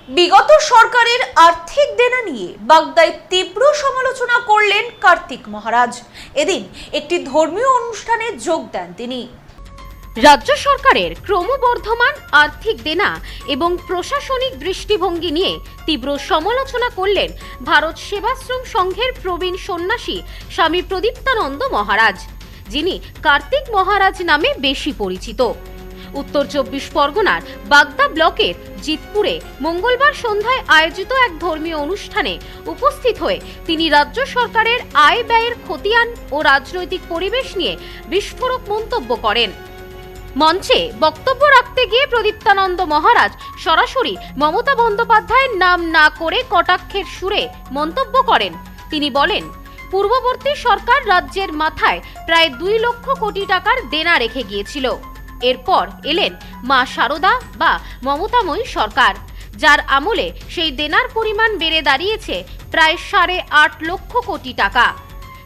বিগত সরকারের আর্থিক দেনা নিয়ে বাগদায় তীব্র সমালোচনা করলেন কার্তিক মহারাজ। এদিন একটি ধর্মীয় অনুষ্ঠানে যোগ দেন তিনি। রাজ্য সরকারের ক্রমবর্ধমান আর্থিক দেনা এবং প্রশাসনিক দৃষ্টিভঙ্গি নিয়ে তীব্র সমালোচনা করলেন ভারত সেবাশ্রম সংঘের প্রবীণ সন্ন্যাসী স্বামী প্রদীপ্তানন্দ মহারাজ, যিনি কার্তিক মহারাজ নামে বেশি পরিচিত। উত্তর 24 পরগনার বাগদা ব্লকের জিতপুরে মঙ্গলবার সন্ধ্যায় আয়োজিত এক ধর্মীয় অনুষ্ঠানে উপস্থিত হয়ে তিনি রাজ্য সরকারের আয় ব্যয়ের খতিয়ান ও রাজনৈতিক পরিবেশ নিয়ে বিস্ফোরক মন্তব্য করেন। মঞ্চে বক্তব্য রাখতে গিয়ে প্রদীপ্তানন্দ মহারাজ সরাসরি মমতা বন্দ্যোপাধ্যায়ের নাম না করে কটাক্ষের সুরে মন্তব্য করেন। তিনি বলেন, পূর্ববর্তী সরকার রাজ্যের মাথায় প্রায় 2 লক্ষ কোটি টাকার দেনা রেখে গিয়েছিল। এরপর এলেন মা শারদা বা মমতাময়ী সরকার, যার আমলে সেই দেনার পরিমাণ বেড়ে দাঁড়িয়েছে প্রায় 8.5 লক্ষ কোটি টাকা।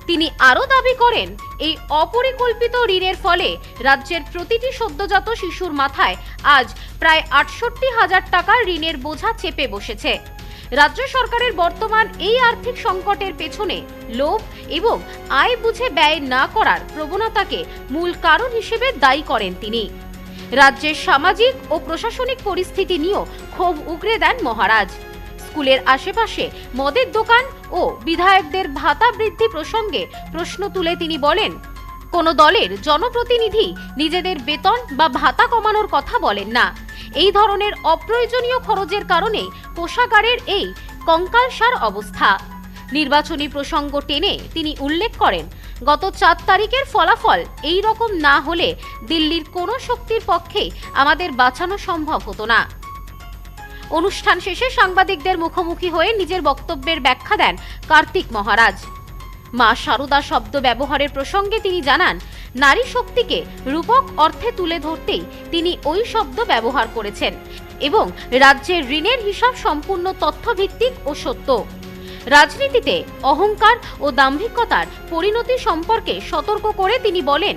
তিনি আরও দাবি করেন, এই অপরিকল্পিত ঋণের ফলে রাজ্যের প্রতিটি সদ্যজাত শিশুর মাথায় আজ প্রায় 68,000 টাকার ঋণের বোঝা চেপে বসেছে। রাজ্য সরকারের বর্তমান এই আর্থিক সংকটের পেছনে লোভ এবং আয় বুঝে ব্যয় না করার প্রবণতাকে মূল কারণ হিসেবে দায়ী করেন তিনি। রাজ্যের সামাজিক ও প্রশাসনিক পরিস্থিতি নিয়েও ক্ষোভ উগরে দেন মহারাজ। স্কুলের আশেপাশে মদের দোকান ও বিধায়কদের ভাতা বৃদ্ধি প্রসঙ্গে প্রশ্ন তুলে তিনি বলেন, কোনো দলের জনপ্রতিনিধি নিজেদের বেতন বা ভাতা কমানোর কথা বলেন না। এই ধরনের অপ্রয়োজনীয় খরচের কারণে কোষাগারের এই কঙ্কালসার অবস্থা। নির্বাচনী প্রসঙ্গ টেনে তিনি উল্লেখ করেন, গত 4 তারিখের ফলাফল এই রকম না হলে দিল্লির কোনো শক্তির পক্ষেই আমাদের বাঁচানো সম্ভব হতো না। অনুষ্ঠান শেষে সাংবাদিকদের মুখোমুখি হয়ে নিজের বক্তব্যের ব্যাখ্যা দেন কার্তিক মহারাজ। মা শারদা শব্দ ব্যবহারের প্রসঙ্গে তিনি জানান, নারী শক্তিকে রূপক অর্থে তুলে ধরতেই তিনি ওই শব্দ ব্যবহার করেছেন এবং রাজ্যের ঋণের হিসাব সম্পূর্ণ তথ্যভিত্তিক ও সত্য। রাজনীতিতে অহংকার ও দাম্ভিকতার পরিণতি সম্পর্কে সতর্ক করে তিনি বলেন,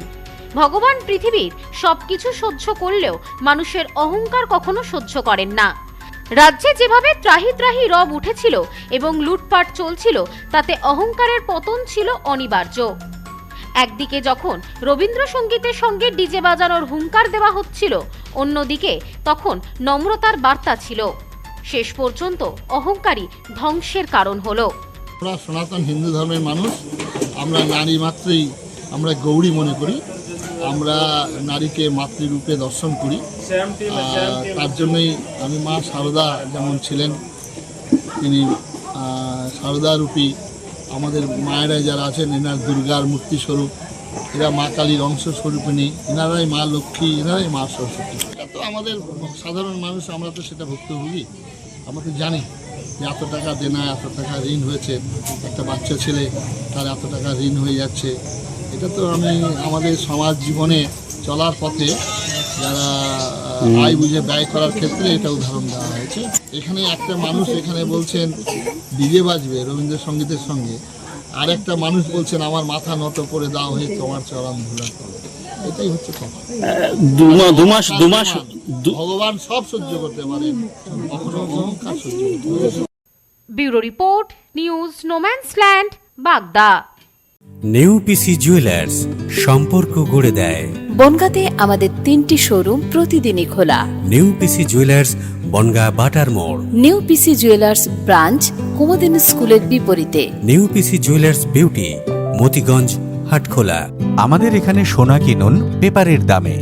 ভগবান পৃথিবীর সবকিছু সহ্য করলেও মানুষের অহংকার কখনো সহ্য করেন না। রাজ্যে যেভাবে ত্রাহি ত্রাহি রব উঠেছিল এবং লুটপাট চলছিল, তাতে অহংকারের পতন ছিল অনিবার্য। একদিকে যখন রবীন্দ্রসঙ্গীতের সঙ্গে ডিজে বাজানোর হুঙ্কার দেওয়া হচ্ছিল, অন্যদিকে তখন নম্রতার বার্তা ছিল। শেষ পর্যন্ত অহংকারী ধ্বংসের কারণ হলো। আমরা সনাতন হিন্দু ধর্মের মানুষ, আমরা নারী মাত্রেই আমরা গৌরী মনে করি, আমরা নারীকে মাতৃরূপে দর্শন করি। তার জন্যই আমি মা শারদা যেমন ছিলেন, তিনি শারদারূপী আমাদের মায়েরা যারা আছেন, এনার দুর্গার মূর্তি স্বরূপ, এরা মা কালীর অংশ স্বরূপিণী, এনারাই মা লক্ষ্মী, এনারাই মা সরস্বতী। এটা তো আমাদের সাধারণ মানুষ, আমরা তো সেটা ভুক্তভোগী। আমরা তো জানি যে এত টাকা দেনা, এত টাকা ঋণ হয়েছে, একটা বাচ্চা ছেলে তার এত টাকা ঋণ হয়ে যাচ্ছে। এটা তো আমাদের সমাজ জীবনে চলার পথে যারা আয় বুঝে ব্যয় করার ক্ষেত্রে এটা উদাহরণ দেওয়া হয়েছে। এখানে একটা মানুষ এখানে বলছেন ডিজে বাজবে রবীন্দ্রসঙ্গীতের সঙ্গে, আর একটা মানুষ বলছেন আমার মাথা নত করে দাও হয়ে তোমার চরণ ধুলা করো। এটাই হচ্ছে কথা। ভগবান সব সহ্য করতে পারেন, কখনো অহংকার সহ্য করতে পারেন। ব্যুরো রিপোর্ট, নিউজ নোম্যান্সল্যান্ড, বাগদা। নেউপিসি জুয়েলার্স, সম্পর্ক গড়ে দেয়। বনগাঁতে আমাদের 3টি শোরুম প্রতিদিনই খোলা। নেউপিসি জুয়েলার্স, বনগাঁ বাটার মোড়। নেউপিসি জুয়েলার্স ব্রাঞ্চ, কুমুদিনী স্কুলের বিপরীতে। নেউপিসি জুয়েলার্স বিউটি, মতিগঞ্জ, হাটখোলা। আমাদের এখানে সোনা কিনুন পেপারের দামে।